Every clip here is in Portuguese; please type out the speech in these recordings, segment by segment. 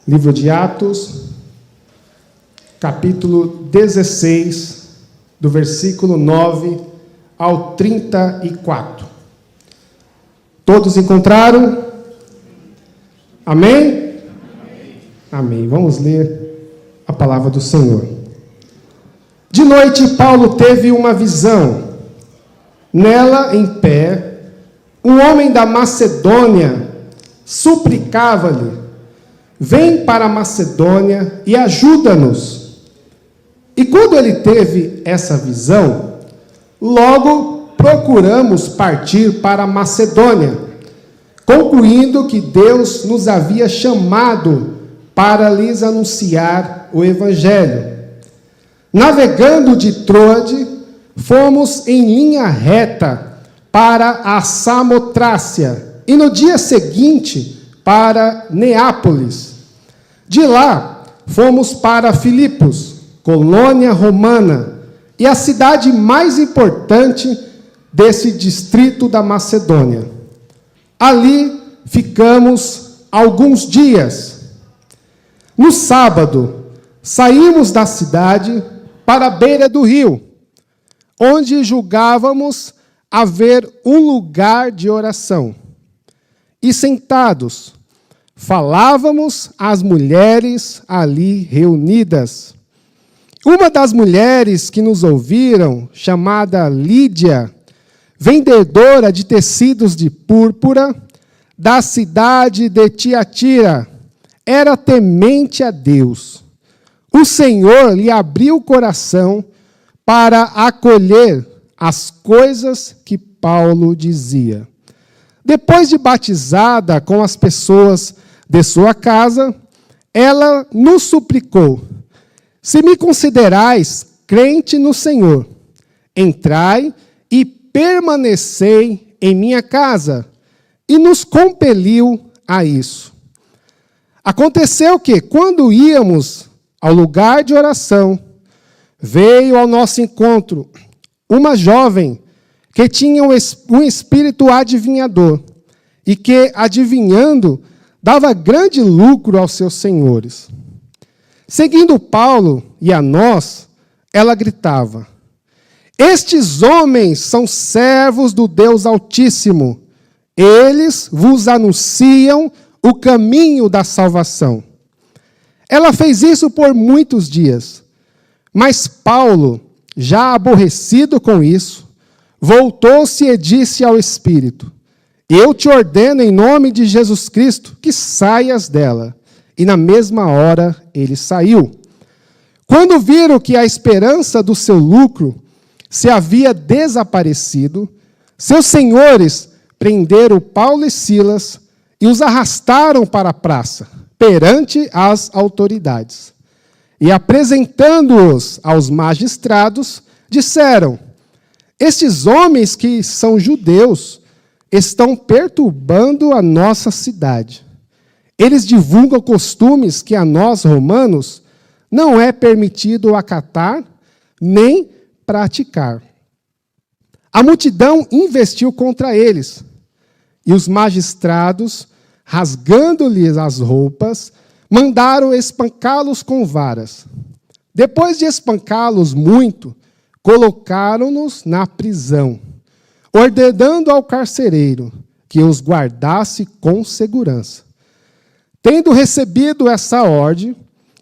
Livro de Atos, capítulo 16, do versículo 9 ao 34. Todos encontraram? Amém? Amém. Amém. Vamos ler a palavra do Senhor. De noite, Paulo teve uma visão. Nela, em pé, um homem da Macedônia suplicava-lhe: vem para a Macedônia e ajuda-nos. E quando ele teve essa visão, logo procuramos partir para a Macedônia, concluindo que Deus nos havia chamado para lhes anunciar o Evangelho. Navegando de Troade, fomos em linha reta para a Samotrácia, e no dia seguinte para Neápolis. De lá, fomos para Filipos, colônia romana, e a cidade mais importante desse distrito da Macedônia. Ali ficamos alguns dias. No sábado, saímos da cidade para a beira do rio, onde julgávamos haver um lugar de oração. E sentados, falávamos às mulheres ali reunidas. Uma das mulheres que nos ouviram, chamada Lídia, vendedora de tecidos de púrpura, da cidade de Tiatira, era temente a Deus. O Senhor lhe abriu o coração para acolher as coisas que Paulo dizia. Depois de batizada com as pessoas de sua casa, ela nos suplicou: se me considerais crente no Senhor, entrai e permanecei em minha casa, e nos compeliu a isso. Aconteceu que, quando íamos ao lugar de oração, veio ao nosso encontro uma jovem que tinha um espírito adivinhador, e que, adivinhando, dava grande lucro aos seus senhores. Seguindo Paulo e a nós, ela gritava: estes homens são servos do Deus Altíssimo. Eles vos anunciam o caminho da salvação. Ela fez isso por muitos dias. Mas Paulo, já aborrecido com isso, voltou-se e disse ao Espírito: eu te ordeno em nome de Jesus Cristo que saias dela. E na mesma hora ele saiu. Quando viram que a esperança do seu lucro se havia desaparecido, seus senhores prenderam Paulo e Silas e os arrastaram para a praça, perante as autoridades. E apresentando-os aos magistrados, disseram: estes homens que são judeus estão perturbando a nossa cidade. Eles divulgam costumes que a nós, romanos, não é permitido acatar nem praticar. A multidão investiu contra eles, e os magistrados, rasgando-lhes as roupas, mandaram espancá-los com varas. Depois de espancá-los muito, colocaram-nos na prisão, ordenando ao carcereiro que os guardasse com segurança. Tendo recebido essa ordem,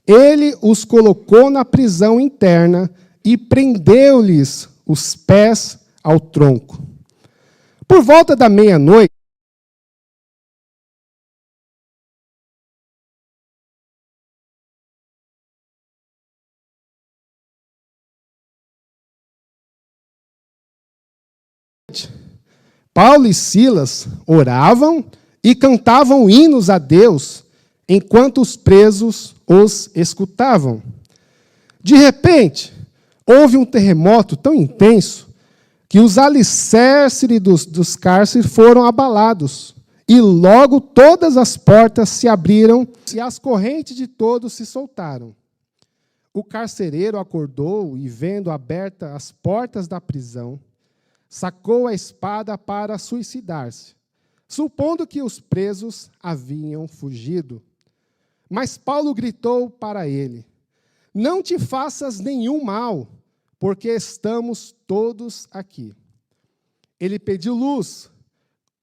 ele os colocou na prisão interna e prendeu-lhes os pés ao tronco. Por volta da meia-noite, Paulo e Silas oravam e cantavam hinos a Deus, enquanto os presos os escutavam. De repente, houve um terremoto tão intenso que os alicerces dos cárceres foram abalados, e logo todas as portas se abriram e as correntes de todos se soltaram. O carcereiro acordou e, vendo abertas as portas da prisão, sacou a espada para suicidar-se, supondo que os presos haviam fugido. Mas Paulo gritou para ele: não te faças nenhum mal, porque estamos todos aqui. Ele pediu luz,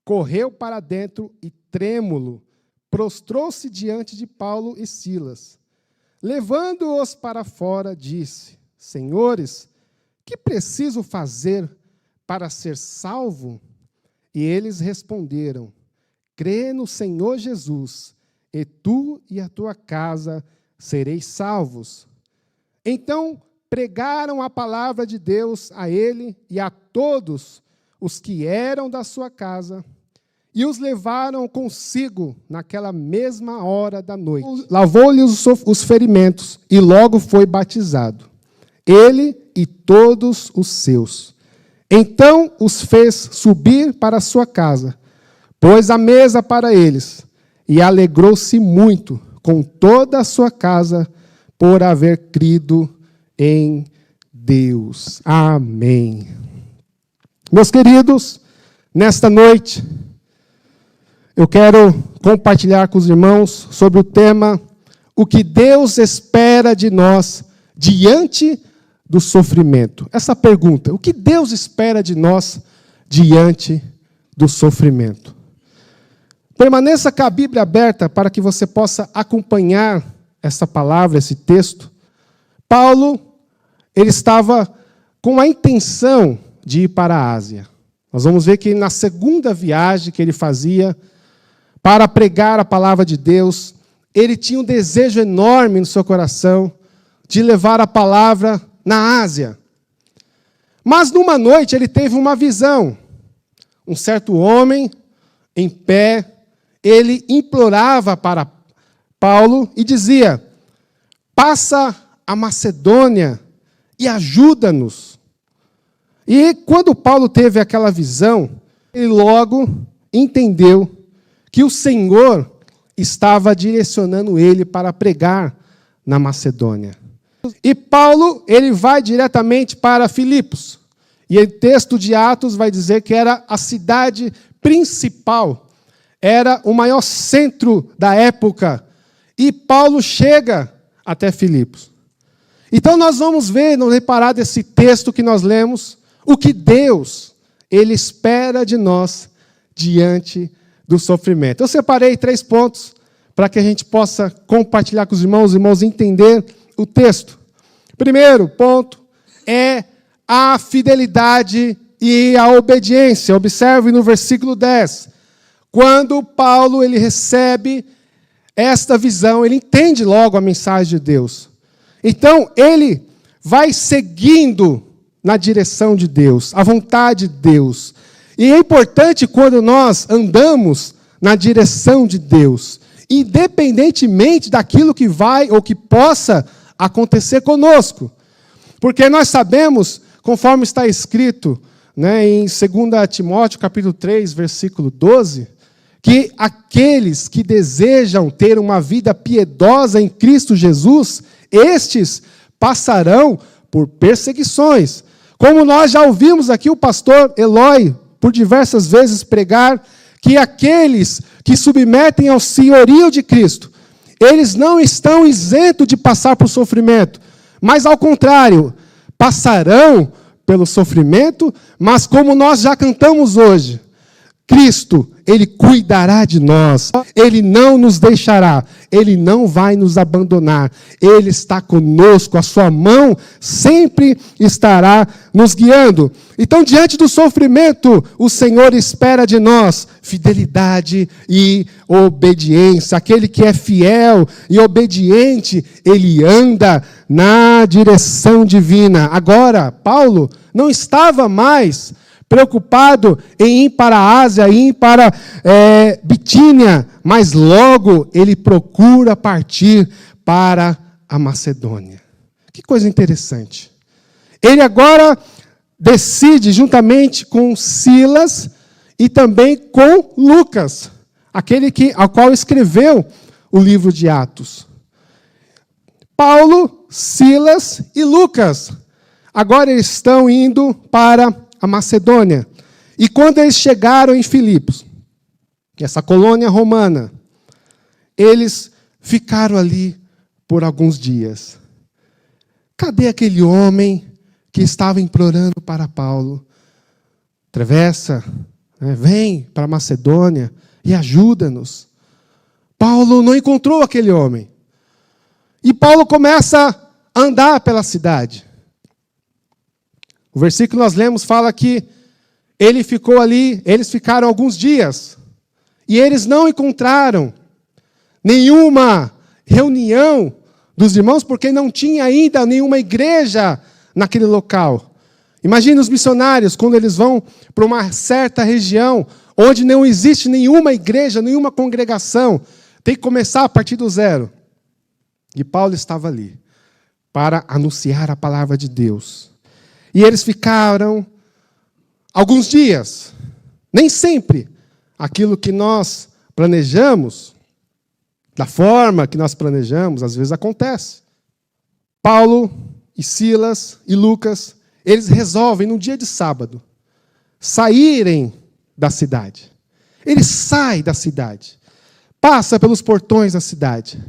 correu para dentro e, trêmulo, prostrou-se diante de Paulo e Silas. Levando-os para fora, disse: senhores, que preciso fazer para ser salvo? E eles responderam: crê no Senhor Jesus, e tu e a tua casa sereis salvos. Então pregaram a palavra de Deus a ele e a todos os que eram da sua casa, e os levaram consigo naquela mesma hora da noite. Lavou-lhes os ferimentos e logo foi batizado, ele e todos os seus. Então os fez subir para a sua casa, pôs a mesa para eles, e alegrou-se muito com toda a sua casa por haver crido em Deus. Amém. Meus queridos, nesta noite, eu quero compartilhar com os irmãos sobre o tema: o que Deus espera de nós diante do sofrimento. Essa pergunta: o que Deus espera de nós diante do sofrimento? Permaneça com a Bíblia aberta para que você possa acompanhar essa palavra, esse texto. Paulo, ele estava com a intenção de ir para a Ásia. Nós vamos ver que na segunda viagem que ele fazia para pregar a palavra de Deus, ele tinha um desejo enorme no seu coração de levar a palavra na Ásia. Mas numa noite ele teve uma visão. Um certo homem, em pé, ele implorava para Paulo e dizia: passa a Macedônia e ajuda-nos. E quando Paulo teve aquela visão, ele logo entendeu que o Senhor estava direcionando ele para pregar na Macedônia. E Paulo, ele vai diretamente para Filipos. E o texto de Atos vai dizer que era a cidade principal, era o maior centro da época. E Paulo chega até Filipos. Então nós vamos ver, não reparar desse texto que nós lemos, o que Deus, ele espera de nós diante do sofrimento. Eu separei 3 pontos para que a gente possa compartilhar com os irmãos entender o texto. Primeiro ponto é a fidelidade e a obediência. Observe no versículo 10. Quando Paulo ele recebe esta visão, ele entende logo a mensagem de Deus. Então, ele vai seguindo na direção de Deus, a vontade de Deus. E é importante quando nós andamos na direção de Deus, independentemente daquilo que vai ou que possa acontecer conosco. Porque nós sabemos, conforme está escrito, né, em 2 Timóteo, capítulo 3, versículo 12, que aqueles que desejam ter uma vida piedosa em Cristo Jesus, estes passarão por perseguições. Como nós já ouvimos aqui o pastor Eloy, por diversas vezes, pregar, que aqueles que submetem ao senhorio de Cristo, eles não estão isentos de passar por sofrimento, mas ao contrário, passarão pelo sofrimento, mas como nós já cantamos hoje, Cristo, Ele cuidará de nós, Ele não nos deixará, Ele não vai nos abandonar, Ele está conosco, a sua mão sempre estará nos guiando. Então, diante do sofrimento, o Senhor espera de nós fidelidade e obediência. Aquele que é fiel e obediente, ele anda na direção divina. Agora, Paulo não estava mais preocupado em ir para a Ásia, em ir para Bitínia, mas logo ele procura partir para a Macedônia. Que coisa interessante. Ele agora decide, juntamente com Silas e também com Lucas, ao qual escreveu o livro de Atos. Paulo, Silas e Lucas, agora eles estão indo para a Macedônia. E quando eles chegaram em Filipos, essa colônia romana, eles ficaram ali por alguns dias. Cadê aquele homem que estava implorando para Paulo? Atravessa, vem para Macedônia e ajuda-nos. Paulo não encontrou aquele homem. E Paulo começa a andar pela cidade. O versículo que nós lemos fala que eles ficaram alguns dias. E eles não encontraram nenhuma reunião dos irmãos, porque não tinha ainda nenhuma igreja naquele local. Imagina os missionários, quando eles vão para uma certa região, onde não existe nenhuma igreja, nenhuma congregação, tem que começar a partir do zero. E Paulo estava ali, para anunciar a palavra de Deus. E eles ficaram alguns dias. Nem sempre aquilo que nós planejamos, da forma que nós planejamos, às vezes acontece. Paulo e Silas e Lucas, eles resolvem, num dia de sábado, saírem da cidade. Eles saem da cidade, passam pelos portões da cidade.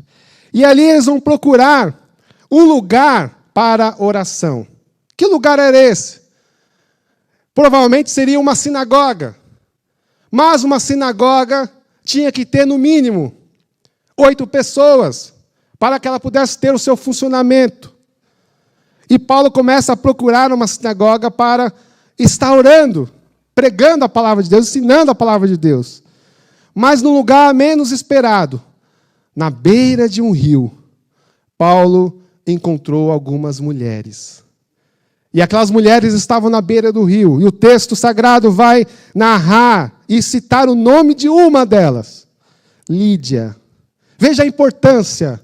E ali eles vão procurar um lugar para oração. Que lugar era esse? Provavelmente seria uma sinagoga. Mas uma sinagoga tinha que ter, no mínimo, 8 pessoas, para que ela pudesse ter o seu funcionamento. E Paulo começa a procurar uma sinagoga para estar orando, pregando a palavra de Deus, ensinando a palavra de Deus. Mas no lugar menos esperado, na beira de um rio, Paulo encontrou algumas mulheres. E aquelas mulheres estavam na beira do rio. E o texto sagrado vai narrar e citar o nome de uma delas, Lídia. Veja a importância,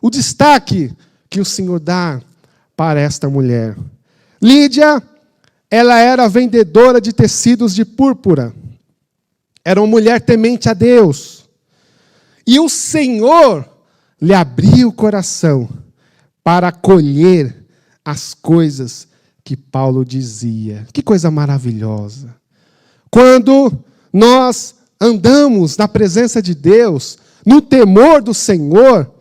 o destaque que o Senhor dá para esta mulher. Lídia, ela era vendedora de tecidos de púrpura. Era uma mulher temente a Deus. E o Senhor lhe abriu o coração para acolher as coisas que Paulo dizia. Que coisa maravilhosa. Quando nós andamos na presença de Deus, no temor do Senhor,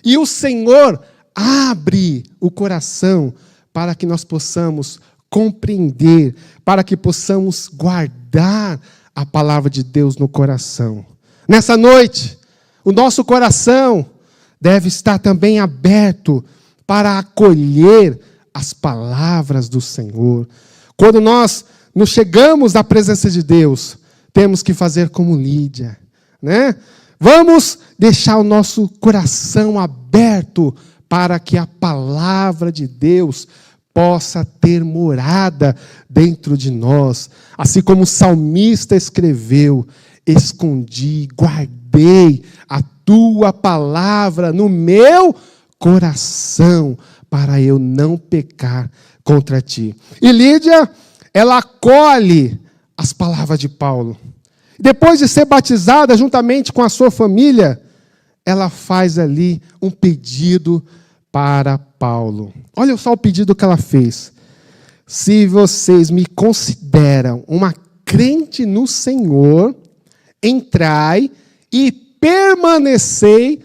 e o Senhor abre o coração para que nós possamos compreender, para que possamos guardar a palavra de Deus no coração. Nessa noite, o nosso coração deve estar também aberto para acolher as palavras do Senhor. Quando nós nos chegamos na presença de Deus, temos que fazer como Lídia, né? Vamos deixar o nosso coração aberto para que a palavra de Deus possa ter morada dentro de nós. Assim como o salmista escreveu: escondi, guardei a tua palavra no meu coração, para eu não pecar contra ti. E Lídia, ela acolhe as palavras de Paulo. Depois de ser batizada juntamente com a sua família, ela faz ali um pedido para Paulo. Olha só o pedido que ela fez. Se vocês me consideram uma crente no Senhor, entrai e permanecei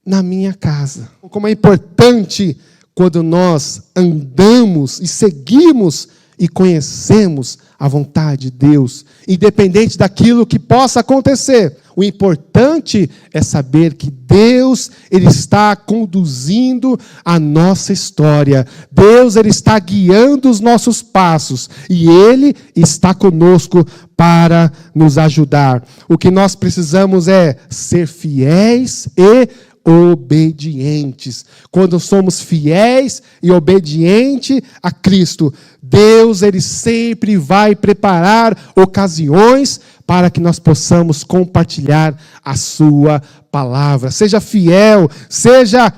na minha casa. Como é importante quando nós andamos e seguimos e conhecemos a vontade de Deus, independente daquilo que possa acontecer. O importante é saber que Deus, Ele está conduzindo a nossa história. Deus, Ele está guiando os nossos passos. E Ele está conosco para nos ajudar. O que nós precisamos é ser fiéis e obedientes. Quando somos fiéis e obedientes a Cristo, Deus, Ele sempre vai preparar ocasiões para que nós possamos compartilhar a sua palavra. Seja fiel, seja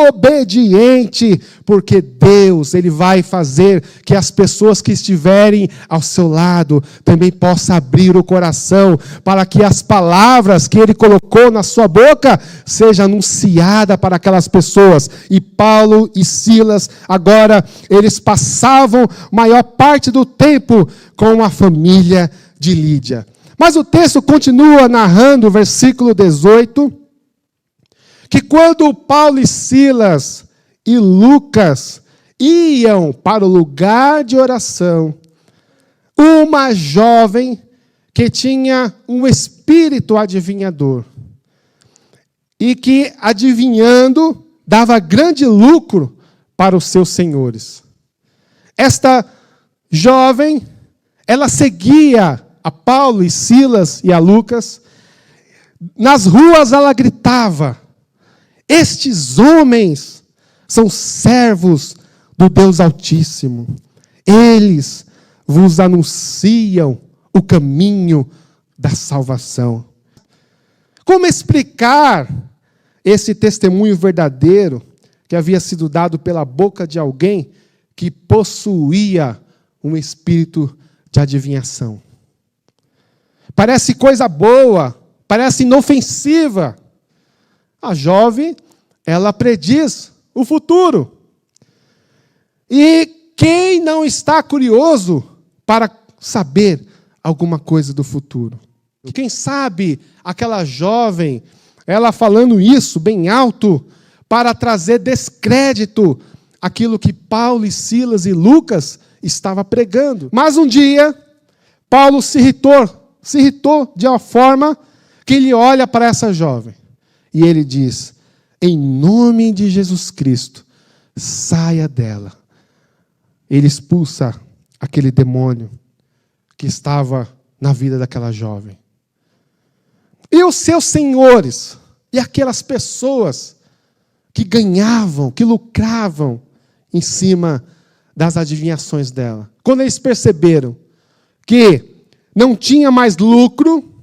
obediente, porque Deus, Ele vai fazer que as pessoas que estiverem ao seu lado também possam abrir o coração para que as palavras que Ele colocou na sua boca sejam anunciadas para aquelas pessoas. E Paulo e Silas, agora, eles passavam maior parte do tempo com a família de Lídia. Mas o texto continua narrando, o versículo 18, que quando Paulo e Silas e Lucas iam para o lugar de oração, uma jovem que tinha um espírito adivinhador e que, adivinhando, dava grande lucro para os seus senhores. Esta jovem, ela seguia a Paulo e Silas e a Lucas. Nas ruas ela gritava: estes homens são servos do Deus Altíssimo. Eles vos anunciam o caminho da salvação. Como explicar esse testemunho verdadeiro que havia sido dado pela boca de alguém que possuía um espírito de adivinhação? Parece coisa boa, parece inofensiva. A jovem, ela prediz o futuro. E quem não está curioso para saber alguma coisa do futuro? Quem sabe aquela jovem, ela falando isso bem alto, para trazer descrédito àquilo que Paulo e Silas e Lucas estavam pregando. Mas um dia, Paulo se irritou de uma forma que ele olha para essa jovem e ele diz: em nome de Jesus Cristo, saia dela. Ele expulsa aquele demônio que estava na vida daquela jovem. E os seus senhores, e aquelas pessoas que ganhavam, que lucravam em cima das adivinhações dela, quando eles perceberam que não tinha mais lucro,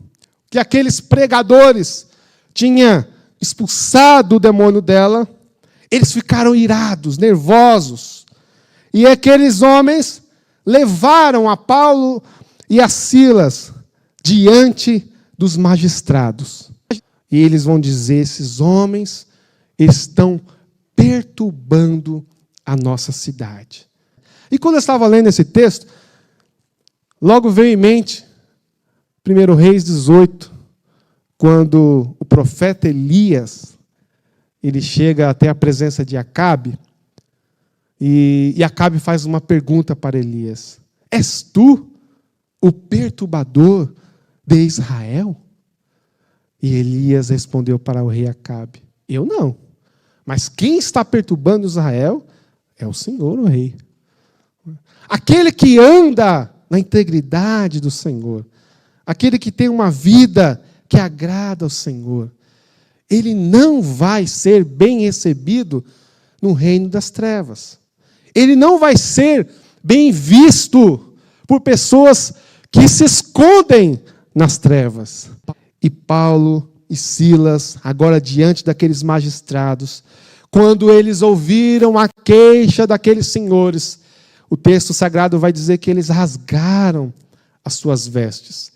que aqueles pregadores tinham expulsado o demônio dela, eles ficaram irados, nervosos. E aqueles homens levaram a Paulo e a Silas diante dos magistrados. E eles vão dizer: esses homens estão perturbando a nossa cidade. E quando eu estava lendo esse texto, logo veio em mente 1 Reis 18, quando o profeta Elias, ele chega até a presença de Acabe, e Acabe faz uma pergunta para Elias: és tu o perturbador de Israel? E Elias respondeu para o rei Acabe: eu não, mas quem está perturbando Israel é o Senhor, o rei. Aquele que anda na integridade do Senhor, aquele que tem uma vida que agrada ao Senhor, ele não vai ser bem recebido no reino das trevas. Ele não vai ser bem visto por pessoas que se escondem nas trevas. E Paulo e Silas, agora diante daqueles magistrados, quando eles ouviram a queixa daqueles senhores, o texto sagrado vai dizer que eles rasgaram as suas vestes,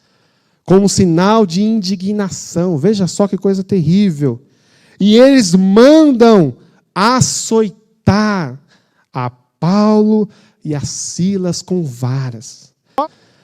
como sinal de indignação. Veja só que coisa terrível. E eles mandam açoitar a Paulo e a Silas com varas.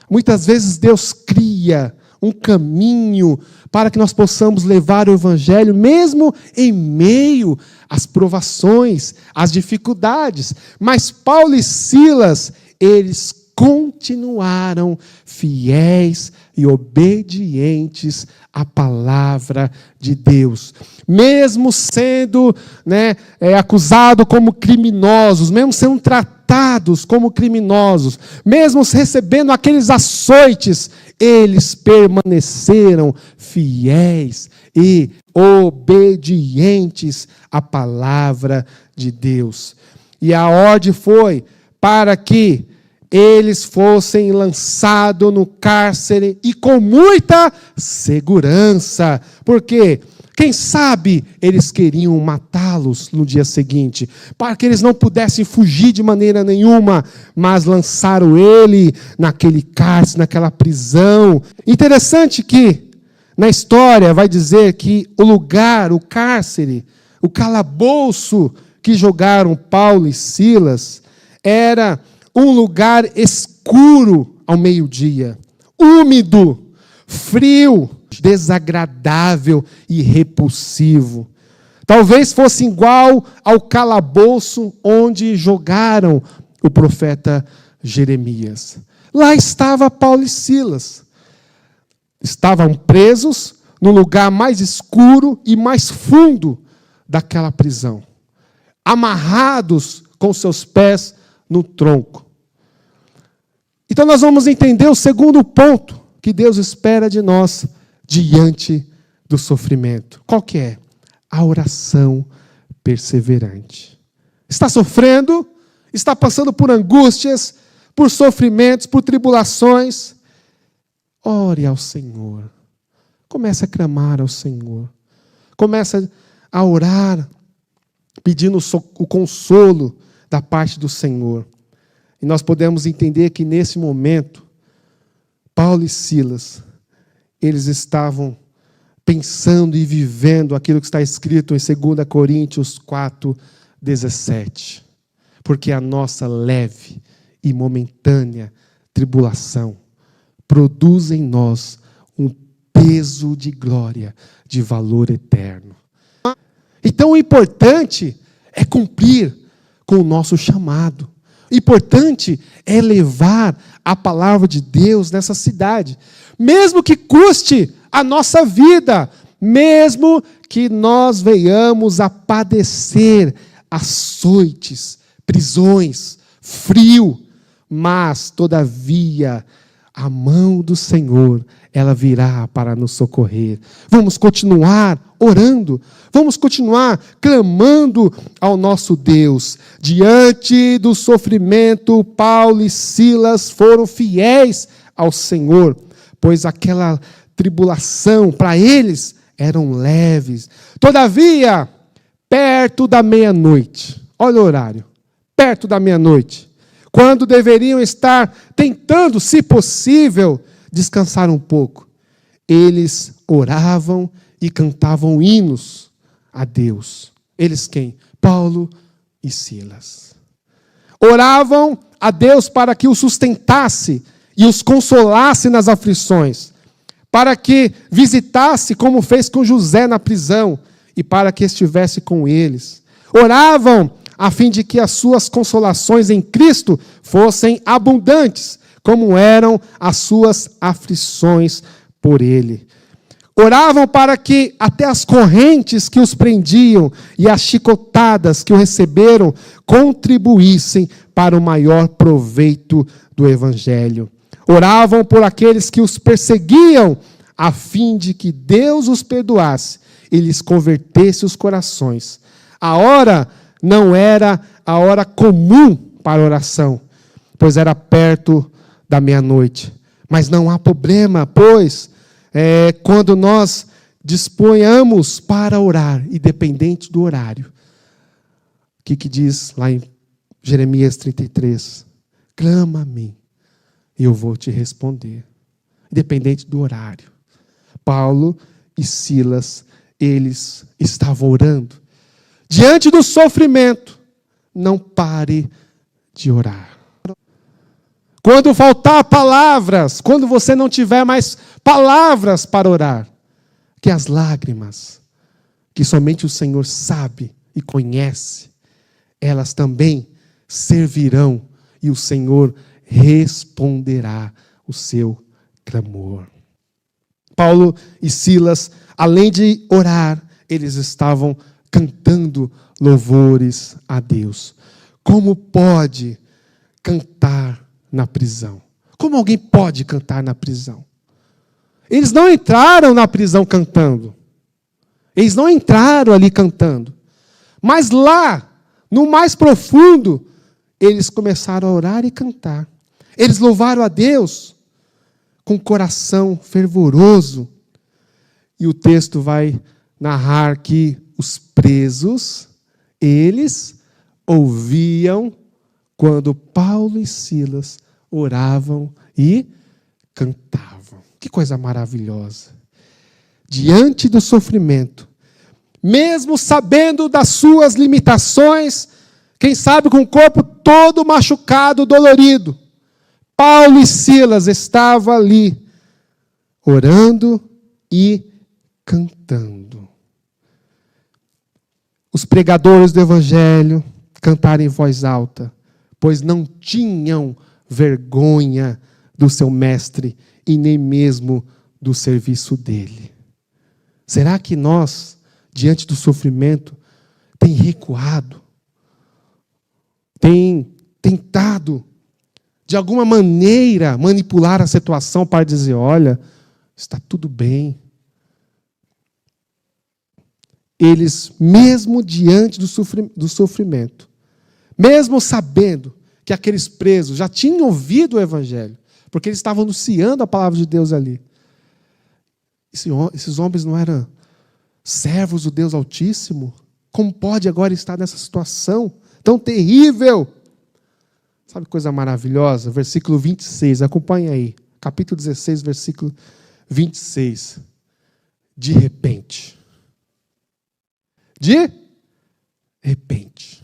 Muitas vezes Deus cria um caminho para que nós possamos levar o Evangelho, mesmo em meio às provações, às dificuldades. Mas Paulo e Silas, eles continuaram fiéis e obedientes à palavra de Deus. Mesmo sendo acusados como criminosos, mesmo sendo tratados como criminosos, mesmo recebendo aqueles açoites, eles permaneceram fiéis e obedientes à palavra de Deus. E a ordem foi para que eles fossem lançados no cárcere e com muita segurança. Porque, quem sabe, eles queriam matá-los no dia seguinte, para que eles não pudessem fugir de maneira nenhuma, mas lançaram ele naquele cárcere, naquela prisão. Interessante que, na história, vai dizer que o lugar, o cárcere, o calabouço que jogaram Paulo e Silas, era um lugar escuro ao meio-dia, úmido, frio, desagradável e repulsivo. Talvez fosse igual ao calabouço onde jogaram o profeta Jeremias. Lá estava Paulo e Silas. Estavam presos no lugar mais escuro e mais fundo daquela prisão, amarrados com seus pés no tronco. Então nós vamos entender o segundo ponto que Deus espera de nós diante do sofrimento. Qual que é? A oração perseverante. Está sofrendo? Está passando por angústias, por sofrimentos, por tribulações? Ore ao Senhor. Comece a clamar ao Senhor. Comece a orar, pedindo o consolo da parte do Senhor. E nós podemos entender que nesse momento, Paulo e Silas, eles estavam pensando e vivendo aquilo que está escrito em 2 Coríntios 4:17. Porque a nossa leve e momentânea tribulação produz em nós um peso de glória, de valor eterno. Então o importante é cumprir com o nosso chamado. O importante é levar a palavra de Deus nessa cidade. Mesmo que custe a nossa vida, mesmo que nós venhamos a padecer açoites, prisões, frio, mas, todavia, a mão do Senhor, ela virá para nos socorrer. Vamos continuar orando, vamos continuar clamando ao nosso Deus. Diante do sofrimento, Paulo e Silas foram fiéis ao Senhor, pois aquela tribulação para eles eram leves. Todavia, perto da meia-noite, olha o horário, perto da meia-noite, quando deveriam estar tentando, se possível, descansar um pouco, eles oravam e cantavam hinos a Deus. Eles quem? Paulo e Silas. Oravam a Deus para que os sustentasse e os consolasse nas aflições, para que visitasse como fez com José na prisão e para que estivesse com eles. Oravam a fim de que as suas consolações em Cristo fossem abundantes, como eram as suas aflições por Ele. Oravam para que até as correntes que os prendiam e as chicotadas que o receberam contribuíssem para o maior proveito do Evangelho. Oravam por aqueles que os perseguiam, a fim de que Deus os perdoasse e lhes convertesse os corações. A hora não era a hora comum para oração, pois era perto da meia-noite. Mas não há problema, pois quando nós disponhamos para orar, independente do horário. O que diz lá em Jeremias 33? Clama a mim, e eu vou te responder. Independente do horário. Paulo e Silas, eles estavam orando. Diante do sofrimento, não pare de orar. Quando faltar palavras, quando você não tiver mais palavras para orar, que as lágrimas, que somente o Senhor sabe e conhece, elas também servirão e o Senhor responderá o seu clamor. Paulo e Silas, além de orar, eles estavam cantando louvores a Deus. Como pode cantar na prisão? Como alguém pode cantar na prisão? Eles não entraram na prisão cantando. Eles não entraram ali cantando. Mas lá, no mais profundo, eles começaram a orar e cantar. Eles louvaram a Deus com coração fervoroso. E o texto vai narrar que os presos, eles ouviam quando Paulo e Silas oravam e cantavam. Que coisa maravilhosa. Diante do sofrimento, mesmo sabendo das suas limitações, quem sabe com o corpo todo machucado, dolorido, Paulo e Silas estavam ali, orando e cantando. os pregadores do evangelho cantaram em voz alta, pois não tinham vergonha do seu mestre e nem mesmo do serviço dele. Será que nós, diante do sofrimento, tem recuado? Tem tentado, de alguma maneira, manipular a situação para dizer, olha, está tudo bem. Eles, mesmo diante do sofrimento, mesmo sabendo que aqueles presos já tinham ouvido o evangelho, porque eles estavam anunciando a palavra de Deus ali. Esses homens não eram servos do Deus Altíssimo? Como pode agora estar nessa situação tão terrível? Sabe que coisa maravilhosa? Versículo 26, acompanha aí. Capítulo 16, versículo 26. De repente. De repente.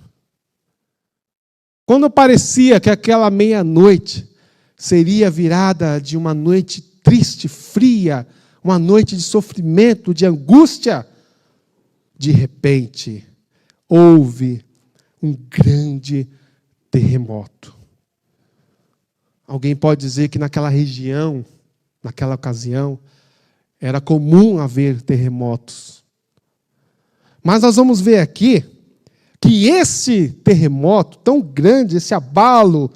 Quando parecia que aquela meia-noite seria virada de uma noite triste, fria, uma noite de sofrimento, de angústia, de repente, houve um grande terremoto. Alguém pode dizer que naquela região, naquela ocasião, era comum haver terremotos. Mas nós vamos ver aqui que esse terremoto tão grande, esse abalo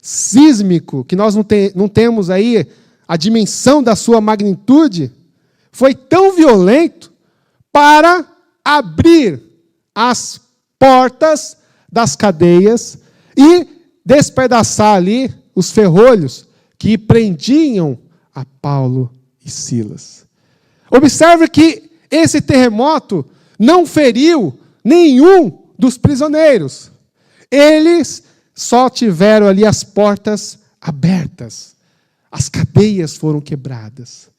sísmico, que nós não temos aí a dimensão da sua magnitude, foi tão violento para abrir as portas das cadeias e despedaçar ali os ferrolhos que prendiam a Paulo e Silas. Observe que esse terremoto não feriu nenhum dos prisioneiros. Eles só tiveram ali as portas abertas. As cadeias foram quebradas.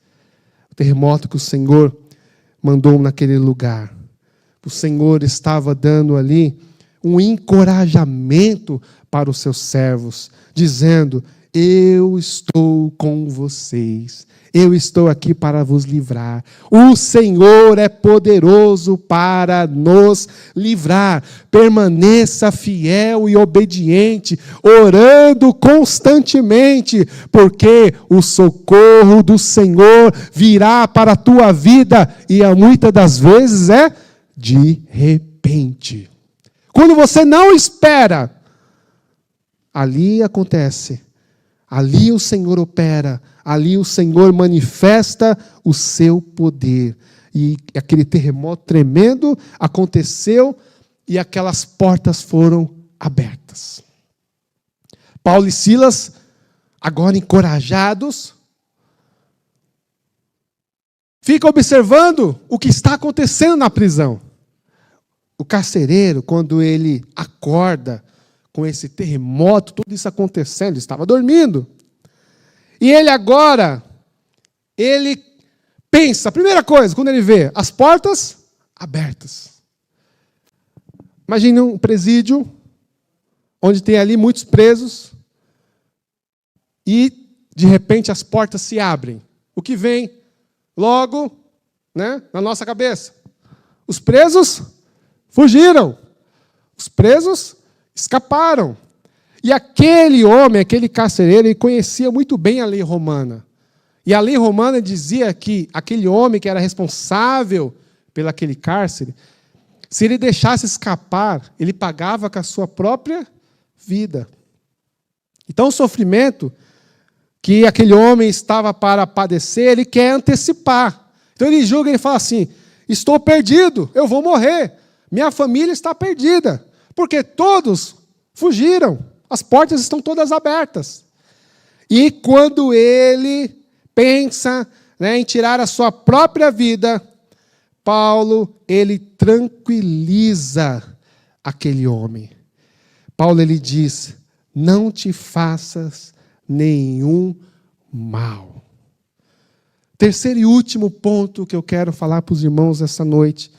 O terremoto que o Senhor mandou naquele lugar. O Senhor estava dando ali um encorajamento para os seus servos, dizendo, eu estou com vocês, eu estou aqui para vos livrar. O Senhor é poderoso para nos livrar. Permaneça fiel e obediente, orando constantemente, porque o socorro do Senhor virá para a tua vida e muitas das vezes é de repente. Quando você não espera, ali acontece. Ali o Senhor opera, ali o Senhor manifesta o seu poder. E aquele terremoto tremendo aconteceu e aquelas portas foram abertas. Paulo e Silas, agora encorajados, ficam observando o que está acontecendo na prisão. O carcereiro, quando ele acorda com esse terremoto, tudo isso acontecendo, estava dormindo. E ele agora, ele pensa, a primeira coisa, quando ele vê as portas abertas. Imagine um presídio, onde tem ali muitos presos, e de repente as portas se abrem. O que vem logo, né, na nossa cabeça? Os presos fugiram. Os presos escaparam. E aquele homem, aquele carcereiro, ele conhecia muito bem a lei romana. E a lei romana dizia que aquele homem que era responsável pelaquele cárcere, se ele deixasse escapar, ele pagava com a sua própria vida. Então o sofrimento que aquele homem estava para padecer, ele quer antecipar. Então ele julga, ele fala assim, estou perdido, eu vou morrer. Minha família está perdida, porque todos fugiram. As portas estão todas abertas. E quando ele pensa, né, em tirar a sua própria vida, Paulo, ele tranquiliza aquele homem. Paulo, ele diz, não te faças nenhum mal. Terceiro e último ponto que eu quero falar para os irmãos essa noite,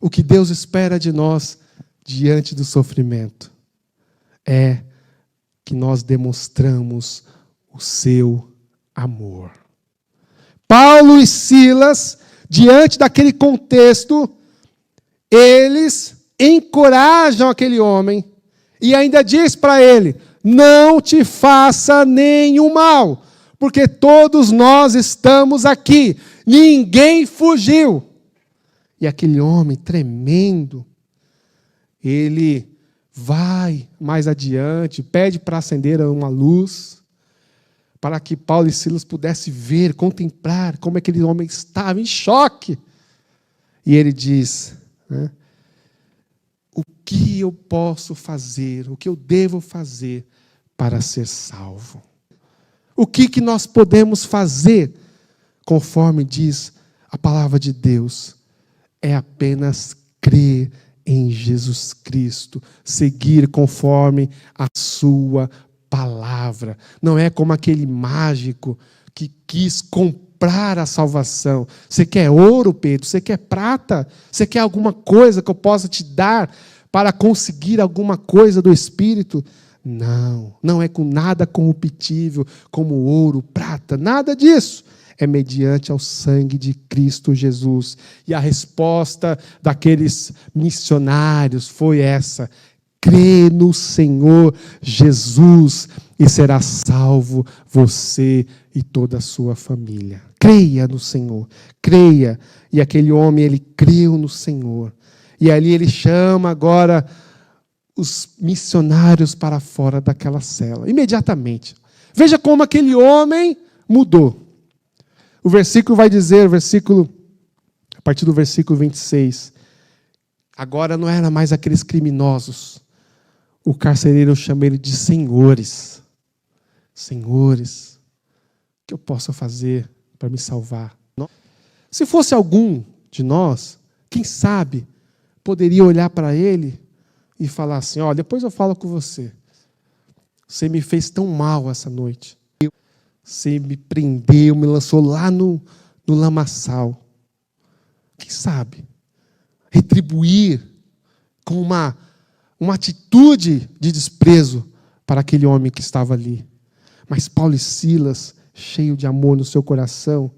o que Deus espera de nós diante do sofrimento, é que nós demonstramos o seu amor. Paulo e Silas, diante daquele contexto, eles encorajam aquele homem e ainda diz para ele: não te faça nenhum mal, porque todos nós estamos aqui, ninguém fugiu. E aquele homem tremendo, ele vai mais adiante, pede para acender uma luz, para que Paulo e Silas pudessem ver, contemplar como aquele homem estava em choque. E ele diz, né, o que eu posso fazer, o que eu devo fazer para ser salvo? O que nós podemos fazer, conforme diz a palavra de Deus? É apenas crer em Jesus Cristo, seguir conforme a sua palavra. Não é como aquele mágico que quis comprar a salvação. Você quer ouro, Pedro? Você quer prata? Você quer alguma coisa que eu possa te dar para conseguir alguma coisa do Espírito? Não, não é com nada corruptível, como ouro, prata, nada disso. É mediante ao sangue de Cristo Jesus. E a resposta daqueles missionários foi essa: crê no Senhor Jesus e será salvo você e toda a sua família. Creia no Senhor, creia. E aquele homem, ele creu no Senhor. E ali ele chama agora os missionários para fora daquela cela, imediatamente. Veja como aquele homem mudou. O versículo vai dizer, a partir do versículo 26, agora não era mais aqueles criminosos. O carcereiro chama ele de senhores. Senhores, o que eu posso fazer para me salvar? Se fosse algum de nós, quem sabe, poderia olhar para ele e falar assim: ó, depois eu falo com você. Você me fez tão mal essa noite. Você me prendeu, me lançou lá no lamaçal. Quem sabe? Retribuir com uma atitude de desprezo para aquele homem que estava ali. Mas Paulo e Silas, cheio de amor no seu coração,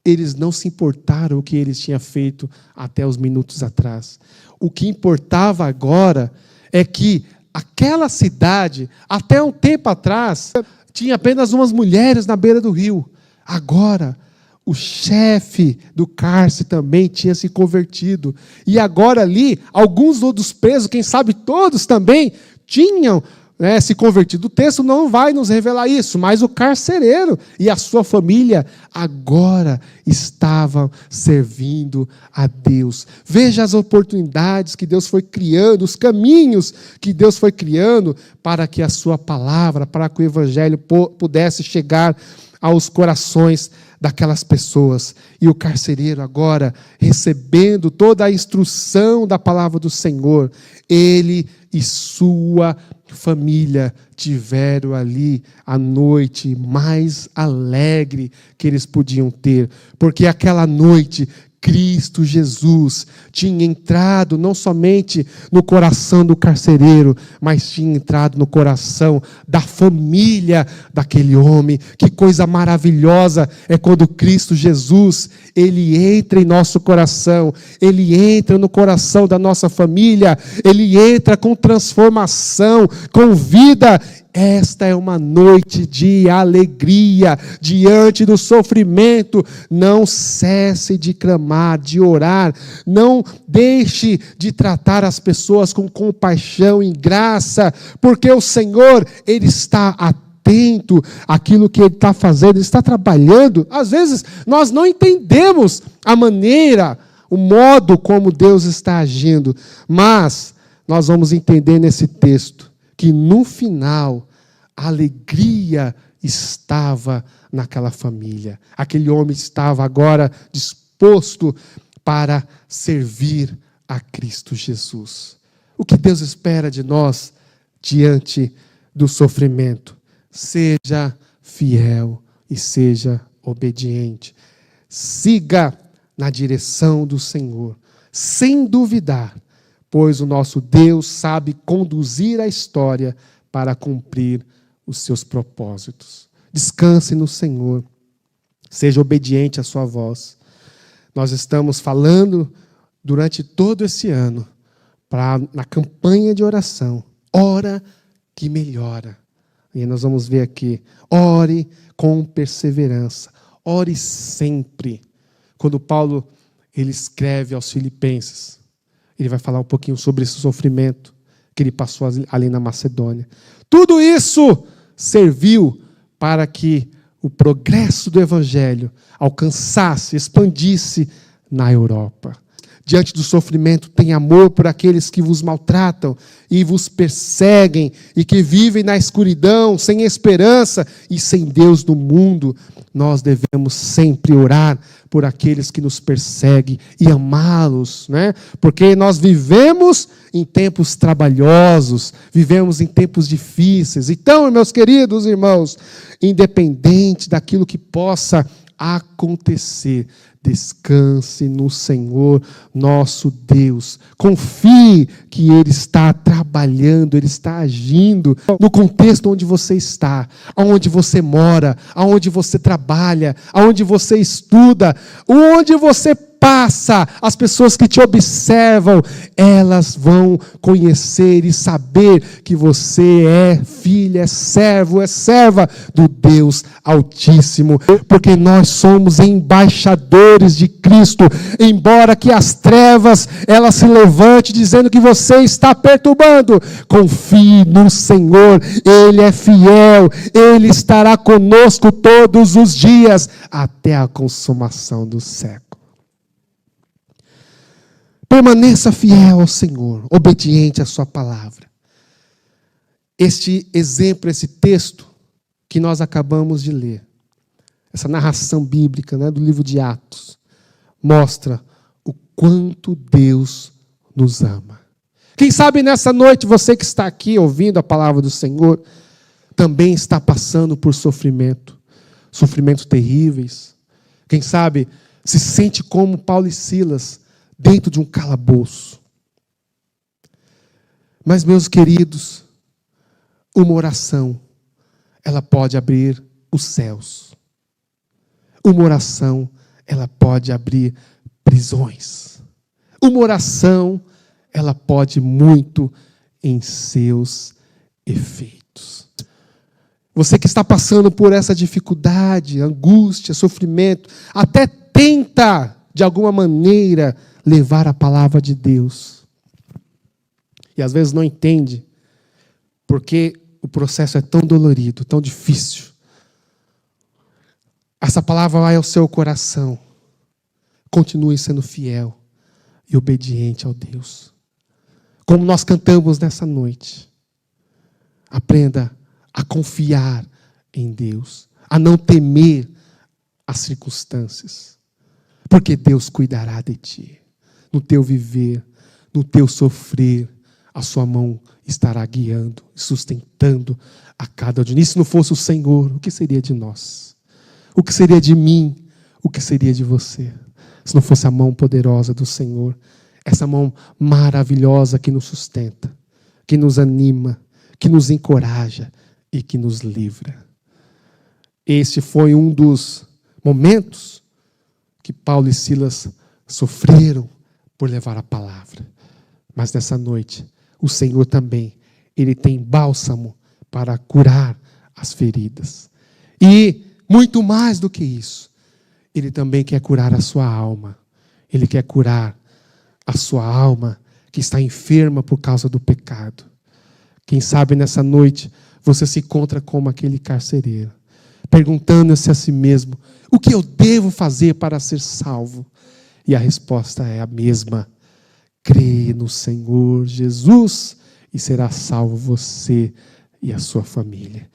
eles não se importaram o que eles tinham feito até os minutos atrás. O que importava agora é que aquela cidade, até um tempo atrás, tinha apenas umas mulheres na beira do rio. Agora, o chefe do cárcere também tinha se convertido. E agora ali, alguns outros presos, quem sabe todos também, tinham se convertido. O texto não vai nos revelar isso, mas o carcereiro e a sua família agora estavam servindo a Deus. Veja as oportunidades que Deus foi criando, os caminhos que Deus foi criando para que a sua palavra, para que o evangelho pudesse chegar aos corações daquelas pessoas. E o carcereiro agora, recebendo toda a instrução da palavra do Senhor, ele e sua família tiveram ali a noite mais alegre que eles podiam ter, porque aquela noite Cristo Jesus tinha entrado não somente no coração do carcereiro, mas tinha entrado no coração da família daquele homem. Que coisa maravilhosa é quando Cristo Jesus, ele entra em nosso coração, ele entra no coração da nossa família, ele entra com transformação, com vida. Esta é uma noite de alegria diante do sofrimento. Não cesse de clamar, de orar. Não deixe de tratar as pessoas com compaixão e graça, porque o Senhor, ele está atento àquilo que ele está fazendo, ele está trabalhando. Às vezes nós não entendemos a maneira, o modo como Deus está agindo, mas nós vamos entender nesse texto que no final a alegria estava naquela família. Aquele homem estava agora disposto para servir a Cristo Jesus. O que Deus espera de nós diante do sofrimento? Seja fiel e seja obediente. Siga na direção do Senhor, sem duvidar, pois o nosso Deus sabe conduzir a história para cumprir os seus propósitos. Descanse no Senhor, seja obediente à sua voz. Nós estamos falando durante todo esse ano, na campanha de oração, ora que melhora. E nós vamos ver aqui, ore com perseverança, ore sempre. Quando Paulo ele escreve aos Filipenses, ele vai falar um pouquinho sobre esse sofrimento que ele passou ali na Macedônia. Tudo isso serviu para que o progresso do Evangelho alcançasse, expandisse na Europa. Diante do sofrimento, tem amor por aqueles que vos maltratam e vos perseguem e que vivem na escuridão, sem esperança e sem Deus no mundo. Nós devemos sempre orar por aqueles que nos perseguem e amá-los, né? Porque nós vivemos em tempos trabalhosos, vivemos em tempos difíceis. Então, meus queridos irmãos, independente daquilo que possa acontecer, descanse no Senhor, nosso Deus. Confie que Ele está trabalhando, Ele está agindo no contexto onde você está, onde você mora, onde você trabalha, onde você estuda, onde você passa. As pessoas que te observam, elas vão conhecer e saber que você é filho, é serva do Deus Altíssimo, porque nós somos embaixadores de Cristo. Embora que as trevas elas se levante dizendo que você está perturbando, confie no Senhor, Ele é fiel, Ele estará conosco todos os dias até a consumação do século. Permaneça fiel ao Senhor, obediente à sua palavra. Este exemplo, esse texto que nós acabamos de ler, essa narração bíblica, né, do livro de Atos, mostra o quanto Deus nos ama. Quem sabe nessa noite, você que está aqui ouvindo a palavra do Senhor, também está passando por sofrimentos terríveis. Quem sabe se sente como Paulo e Silas, dentro de um calabouço. Mas, meus queridos, uma oração, ela pode abrir os céus. Uma oração, ela pode abrir prisões. Uma oração, ela pode muito em seus efeitos. Você que está passando por essa dificuldade, angústia, sofrimento, até tenta, de alguma maneira, levar a palavra de Deus. E às vezes não entende, porque o processo é tão dolorido, tão difícil. Essa palavra vai ao seu coração. Continue sendo fiel e obediente ao Deus. Como nós cantamos nessa noite. Aprenda a confiar em Deus, a não temer as circunstâncias, porque Deus cuidará de ti. No teu viver, no teu sofrer, a sua mão estará guiando, sustentando a cada dia. E se não fosse o Senhor, o que seria de nós? O que seria de mim? O que seria de você? Se não fosse a mão poderosa do Senhor, essa mão maravilhosa que nos sustenta, que nos anima, que nos encoraja e que nos livra. Este foi um dos momentos que Paulo e Silas sofreram por levar a palavra. Mas nessa noite, o Senhor também, Ele tem bálsamo para curar as feridas. E, muito mais do que isso, Ele também quer curar a sua alma. Ele quer curar a sua alma que está enferma por causa do pecado. Quem sabe nessa noite, você se encontra como aquele carcereiro, perguntando-se a si mesmo, o que eu devo fazer para ser salvo? E a resposta é a mesma. Crê no Senhor Jesus e será salvo você e a sua família.